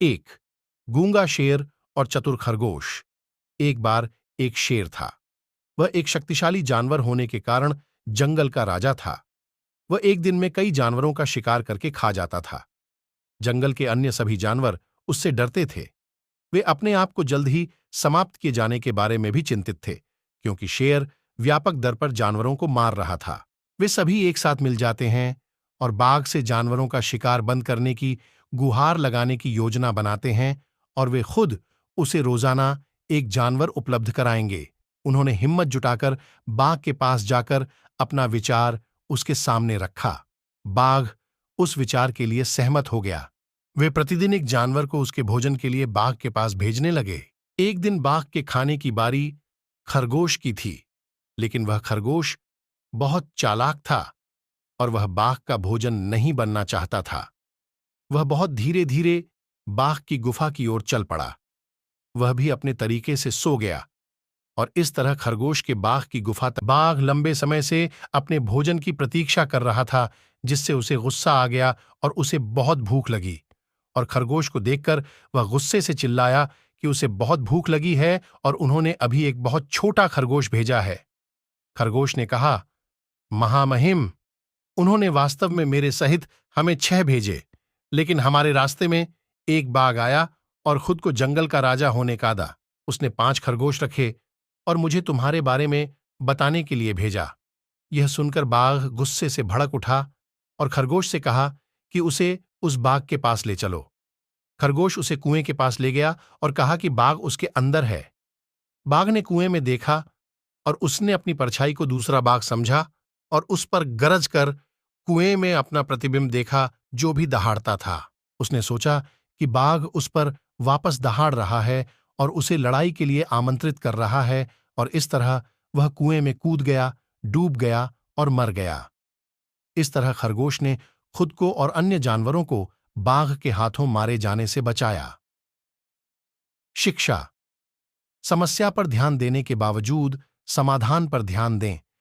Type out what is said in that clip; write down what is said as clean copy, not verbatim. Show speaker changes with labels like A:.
A: एक गूंगा शेर और चतुर खरगोश। एक बार एक शेर था। वह एक शक्तिशाली जानवर होने के कारण जंगल का राजा था। वह एक दिन में कई जानवरों का शिकार करके खा जाता था। जंगल के अन्य सभी जानवर उससे डरते थे। वे अपने आप को जल्द ही समाप्त किए जाने के बारे में भी चिंतित थे, क्योंकि शेर व्यापक दर पर जानवरों को मार रहा था। वे सभी एक साथ मिल जाते हैं और बाघ से जानवरों का शिकार बंद करने की गुहार लगाने की योजना बनाते हैं, और वे खुद उसे रोजाना एक जानवर उपलब्ध कराएंगे। उन्होंने हिम्मत जुटाकर बाघ के पास जाकर अपना विचार उसके सामने रखा। बाघ उस विचार के लिए सहमत हो गया। वे प्रतिदिन एक जानवर को उसके भोजन के लिए बाघ के पास भेजने लगे। एक दिन बाघ के खाने की बारी खरगोश की थी, लेकिन वह खरगोश बहुत चालाक था और वह बाघ का भोजन नहीं बनना चाहता था। वह बहुत धीरे धीरे बाघ की गुफा की ओर चल पड़ा। वह भी अपने तरीके से सो गया और इस तरह खरगोश के बाघ की गुफा तक। बाघ लंबे समय से अपने भोजन की प्रतीक्षा कर रहा था, जिससे उसे गुस्सा आ गया और उसे बहुत भूख लगी। और खरगोश को देखकर वह गुस्से से चिल्लाया कि उसे बहुत भूख लगी है और उन्होंने अभी एक बहुत छोटा खरगोश भेजा है। खरगोश ने कहा, महामहिम, उन्होंने वास्तव में मेरे सहित हमें 6 भेजे, लेकिन हमारे रास्ते में एक बाघ आया और खुद को जंगल का राजा होने का दा। उसने 5 खरगोश रखे और मुझे तुम्हारे बारे में बताने के लिए भेजा। यह सुनकर बाघ गुस्से से भड़क उठा और खरगोश से कहा कि उसे उस बाघ के पास ले चलो। खरगोश उसे कुएं के पास ले गया और कहा कि बाघ उसके अंदर है। बाघ ने कुएं में देखा और उसने अपनी परछाई को दूसरा बाघ समझा और उस पर गरज कर कुएं में अपना प्रतिबिंब देखा, जो भी दहाड़ता था। उसने सोचा कि बाघ उस पर वापस दहाड़ रहा है और उसे लड़ाई के लिए आमंत्रित कर रहा है, और इस तरह वह कुएं में कूद गया, डूब गया और मर गया। इस तरह खरगोश ने खुद को और अन्य जानवरों को बाघ के हाथों मारे जाने से बचाया। शिक्षा। समस्या पर ध्यान देने के बावजूद समाधान पर ध्यान दें।